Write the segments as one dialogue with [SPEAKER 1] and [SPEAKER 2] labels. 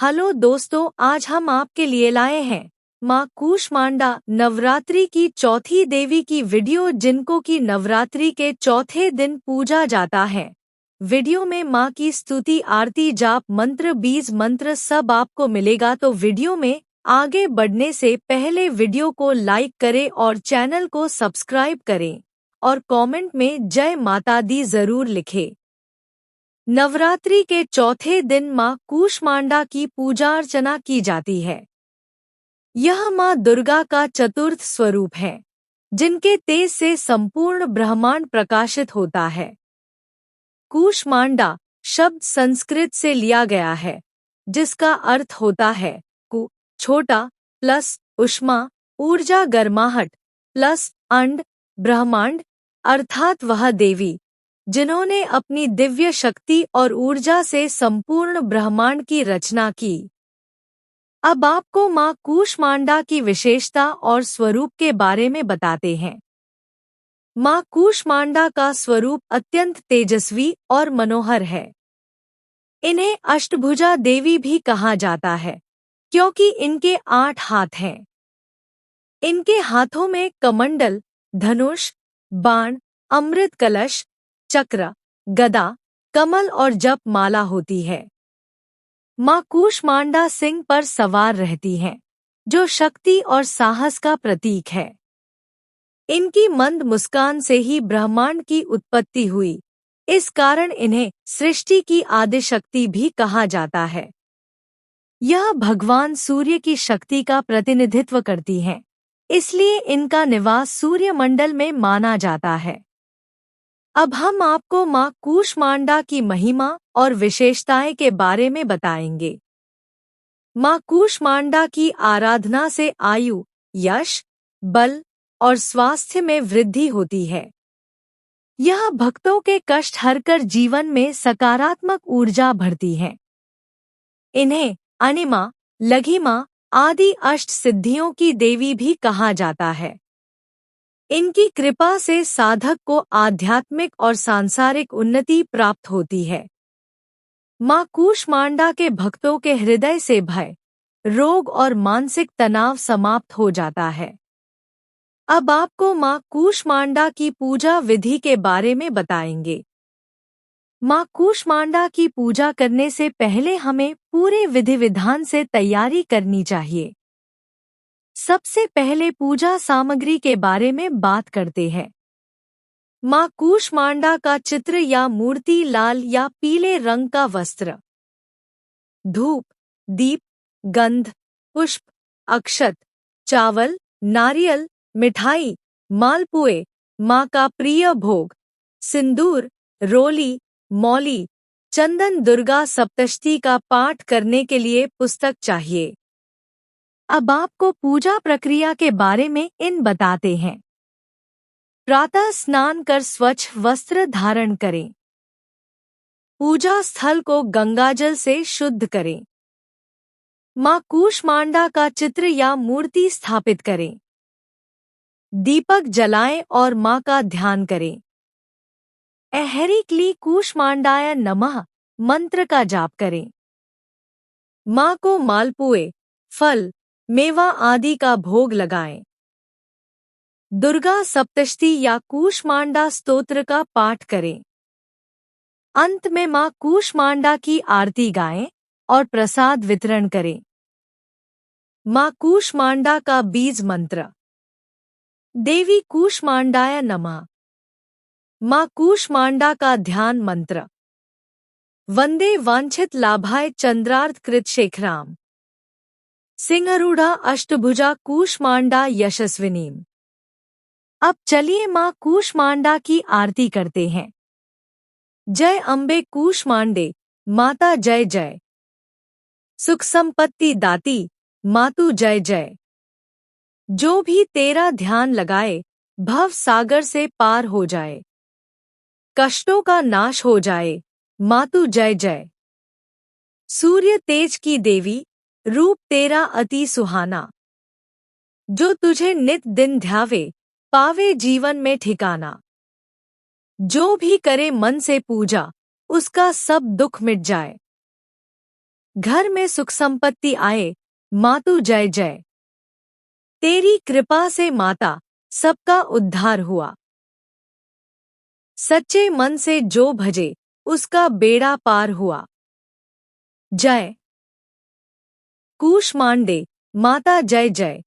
[SPEAKER 1] Hello दोस्तों, आज हम आपके लिए लाए हैं माँ कूष्मांडा नवरात्रि की चौथी देवी की वीडियो, जिनको की नवरात्रि के चौथे दिन पूजा जाता है। वीडियो में माँ की स्तुति, आरती, जाप मंत्र, बीज मंत्र सब आपको मिलेगा। तो वीडियो में आगे बढ़ने से पहले वीडियो को लाइक करें और चैनल को सब्सक्राइब करें और कमेंट में जय माता दी जरूर लिखें। नवरात्रि के चौथे दिन माँ कूष्मांडा की पूजा अर्चना की जाती है। यह माँ दुर्गा का चतुर्थ स्वरूप है, जिनके तेज से संपूर्ण ब्रह्मांड प्रकाशित होता है। कूष्मांडा शब्द संस्कृत से लिया गया है, जिसका अर्थ होता है कु छोटा प्लस ऊष्मा ऊर्जा गर्माहट प्लस अंड ब्रह्मांड, अर्थात वह देवी जिन्होंने अपनी दिव्य शक्ति और ऊर्जा से संपूर्ण ब्रह्मांड की रचना की। अब आपको माँ कूष्मांडा की विशेषता और स्वरूप के बारे में बताते हैं। माँ कूष्मांडा का स्वरूप अत्यंत तेजस्वी और मनोहर है। इन्हें अष्टभुजा देवी भी कहा जाता है, क्योंकि इनके 8 हाथ हैं। इनके हाथों में कमंडल, धनुष, बाण, अमृत कलश, चक्र, गदा, कमल और जप माला होती है। माँ कूष्मांडा सिंह पर सवार रहती हैं, जो शक्ति और साहस का प्रतीक है। इनकी मंद मुस्कान से ही ब्रह्मांड की उत्पत्ति हुई, इस कारण इन्हें सृष्टि की आदिशक्ति भी कहा जाता है। यह भगवान सूर्य की शक्ति का प्रतिनिधित्व करती हैं, इसलिए इनका निवास सूर्यमंडल में माना जाता है। अब हम आपको माँ कूष्मांडा की महिमा और विशेषताएं के बारे में बताएंगे। माँ कूष्मांडा की आराधना से आयु, यश, बल और स्वास्थ्य में वृद्धि होती है। यह भक्तों के कष्ट हरकर जीवन में सकारात्मक ऊर्जा भरती है। इन्हें अनिमा, लघिमा आदि अष्ट सिद्धियों की देवी भी कहा जाता है। इनकी कृपा से साधक को आध्यात्मिक और सांसारिक उन्नति प्राप्त होती है। माँ कूष्मांडा के भक्तों के हृदय से भय, रोग और मानसिक तनाव समाप्त हो जाता है। अब आपको माँ कूष्मांडा की पूजा विधि के बारे में बताएंगे। माँ कूष्मांडा की पूजा करने से पहले हमें पूरे विधि विधान से तैयारी करनी चाहिए। सबसे पहले पूजा सामग्री के बारे में बात करते हैं। माँ कूष्मांडा का चित्र या मूर्ति लाल या पीले रंग का वस्त्र, धूप, दीप, गंध, पुष्प, अक्षत, चावल, नारियल, मिठाई, मालपुए, माँ का प्रिय भोग, सिंदूर, रोली, मौली, चंदन, दुर्गा सप्तशती का पाठ करने के लिए पुस्तक चाहिए। अब आपको पूजा प्रक्रिया के बारे में इन बताते हैं। प्रातः स्नान कर स्वच्छ वस्त्र धारण करें। पूजा स्थल को गंगाजल से शुद्ध करें। माँ कूष्मांडा का चित्र या मूर्ति स्थापित करें। दीपक जलाएं और माँ का ध्यान करें। ऐहरी क्ली कूष्मांडाय नमः मंत्र का जाप करें। माँ को मालपुए, फल, मेवा आदि का भोग लगाएं। दुर्गा सप्तशती या कूष्मांडा स्तोत्र का पाठ करें। अंत में माँ कूष्मांडा की आरती गाएं और प्रसाद वितरण करें। माँ कूष्मांडा का बीज मंत्र। देवी कूष्मांडाय नमः। माँ कूष्मांडा का ध्यान मंत्र। वंदे वांछित लाभाय चंद्रार्थ कृत शेखराम। सिंहरूढ़ा अष्टभुजा कूष्मांडा यशस्विनीम। अब चलिए माँ कूष्मांडा की आरती करते हैं। जय अम्बे कूष्मांडे माता जय जय। सुख संपत्ति दाती मातु जय जय। जो भी तेरा ध्यान लगाए, भव सागर से पार हो जाए। कष्टों का नाश हो जाए, मातु जय जय। सूर्य तेज की देवी, रूप तेरा अति सुहाना। जो तुझे नित दिन ध्यावे, पावे जीवन में ठिकाना। जो भी करे मन से पूजा, उसका सब दुख मिट जाए। घर में सुख संपत्ति आए, मातु जय जय। तेरी कृपा से माता सबका उद्धार हुआ। सच्चे मन से जो भजे उसका बेड़ा पार हुआ। जय कूष्मांडे माता जय जय।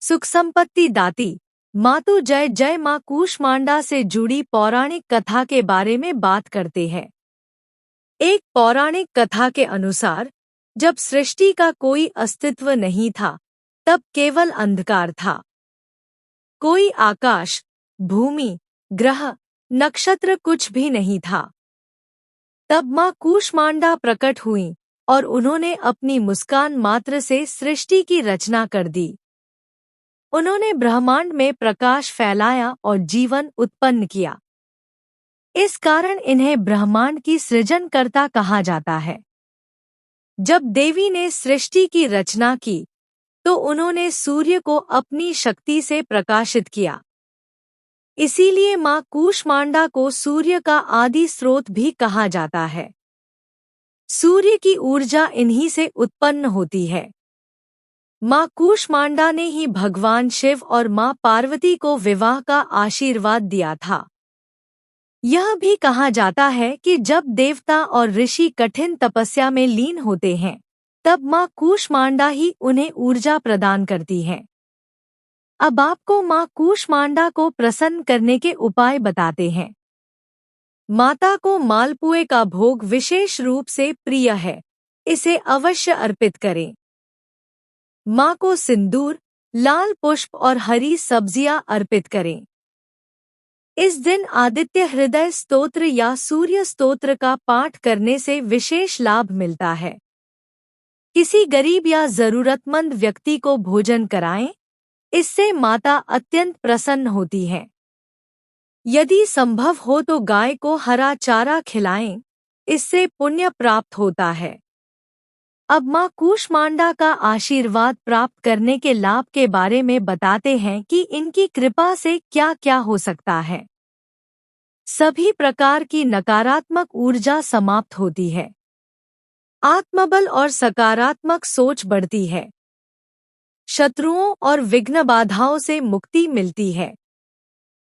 [SPEAKER 1] सुख संपत्ति दाती मातु जय जय। माँ कूष्मांडा से जुड़ी पौराणिक कथा के बारे में बात करते हैं। एक पौराणिक कथा के अनुसार जब सृष्टि का कोई अस्तित्व नहीं था, तब केवल अंधकार था। कोई आकाश, भूमि, ग्रह, नक्षत्र कुछ भी नहीं था। तब माँ कूष्मांडा प्रकट हुईं और उन्होंने अपनी मुस्कान मात्र से सृष्टि की रचना कर दी। उन्होंने ब्रह्मांड में प्रकाश फैलाया और जीवन उत्पन्न किया। इस कारण इन्हें ब्रह्मांड की सृजनकर्ता कहा जाता है। जब देवी ने सृष्टि की रचना की, तो उन्होंने सूर्य को अपनी शक्ति से प्रकाशित किया। इसीलिए माँ कूष्मांडा को सूर्य का आदि स्रोत भी कहा जाता है। सूर्य की ऊर्जा इन्हीं से उत्पन्न होती है। माँ कूष्मांडा ने ही भगवान शिव और माँ पार्वती को विवाह का आशीर्वाद दिया था। यह भी कहा जाता है कि जब देवता और ऋषि कठिन तपस्या में लीन होते हैं, तब माँ कूष्मांडा ही उन्हें ऊर्जा प्रदान करती है। अब आपको माँ कूष्मांडा को प्रसन्न करने के उपाय बताते हैं। माता को मालपुए का भोग विशेष रूप से प्रिय है, इसे अवश्य अर्पित करें। माँ को सिंदूर, लाल पुष्प और हरी सब्जियां अर्पित करें। इस दिन आदित्य हृदय स्तोत्र या सूर्य स्तोत्र का पाठ करने से विशेष लाभ मिलता है। किसी गरीब या जरूरतमंद व्यक्ति को भोजन कराएं, इससे माता अत्यंत प्रसन्न होती है। यदि संभव हो तो गाय को हरा चारा खिलाएं, इससे पुण्य प्राप्त होता है। अब माँ कूष्मांडा का आशीर्वाद प्राप्त करने के लाभ के बारे में बताते हैं कि इनकी कृपा से क्या क्या हो सकता है। सभी प्रकार की नकारात्मक ऊर्जा समाप्त होती है। आत्मबल और सकारात्मक सोच बढ़ती है। शत्रुओं और विघ्न बाधाओं से मुक्ति मिलती है।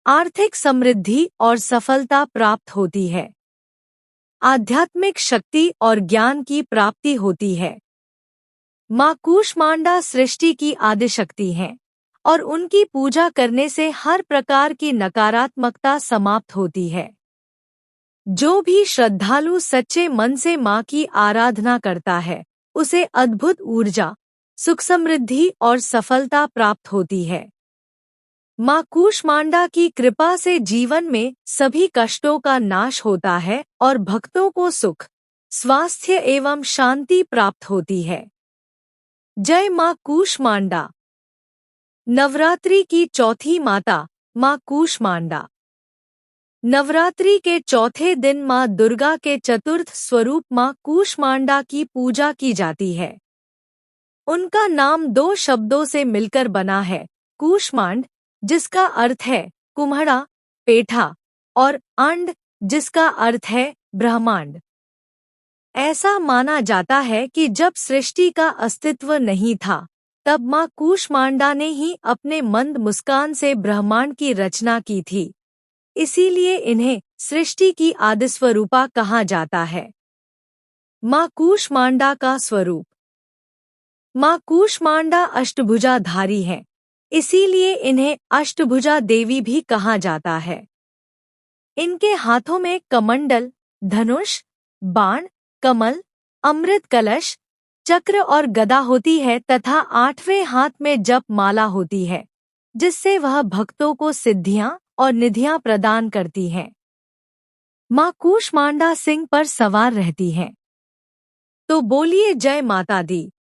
[SPEAKER 1] आर्थिक समृद्धि और सफलता प्राप्त होती है। आध्यात्मिक शक्ति और ज्ञान की प्राप्ति होती है। माँ कूष्मांडा सृष्टि की आदिशक्ति हैं और उनकी पूजा करने से हर प्रकार की नकारात्मकता समाप्त होती है। जो भी श्रद्धालु सच्चे मन से माँ की आराधना करता है, उसे अद्भुत ऊर्जा, सुख समृद्धि और सफलता प्राप्त होती है। माँ कूष्मांडा की कृपा से जीवन में सभी कष्टों का नाश होता है और भक्तों को सुख, स्वास्थ्य एवं शांति प्राप्त होती है। जय माँ कूष्मांडा। नवरात्रि की चौथी माता माँ कूष्मांडा। नवरात्रि के चौथे दिन माँ दुर्गा के चतुर्थ स्वरूप माँ कूष्मांडा की पूजा की जाती है। उनका नाम दो शब्दों से मिलकर बना है, कूष्मांड, जिसका अर्थ है कुम्हड़ा, पेठा, और अंड, जिसका अर्थ है ब्रह्मांड। ऐसा माना जाता है कि जब सृष्टि का अस्तित्व नहीं था, तब माँ कूष्मांडा ने ही अपने मंद मुस्कान से ब्रह्मांड की रचना की थी। इसीलिए इन्हें सृष्टि की आदिस्वरूपा कहा जाता है। माँ कूष्मांडा का स्वरूप। माँ कूष्मांडा अष्टभुजाधारी है, इसीलिए इन्हें अष्टभुजा देवी भी कहा जाता है। इनके हाथों में कमंडल, धनुष, बाण, कमल, अमृत कलश, चक्र और गदा होती है तथा आठवें हाथ में जप माला होती है, जिससे वह भक्तों को सिद्धियां और निधियां प्रदान करती हैं। माँ कूष्मांडा सिंह पर सवार रहती हैं। तो बोलिए जय माता दी।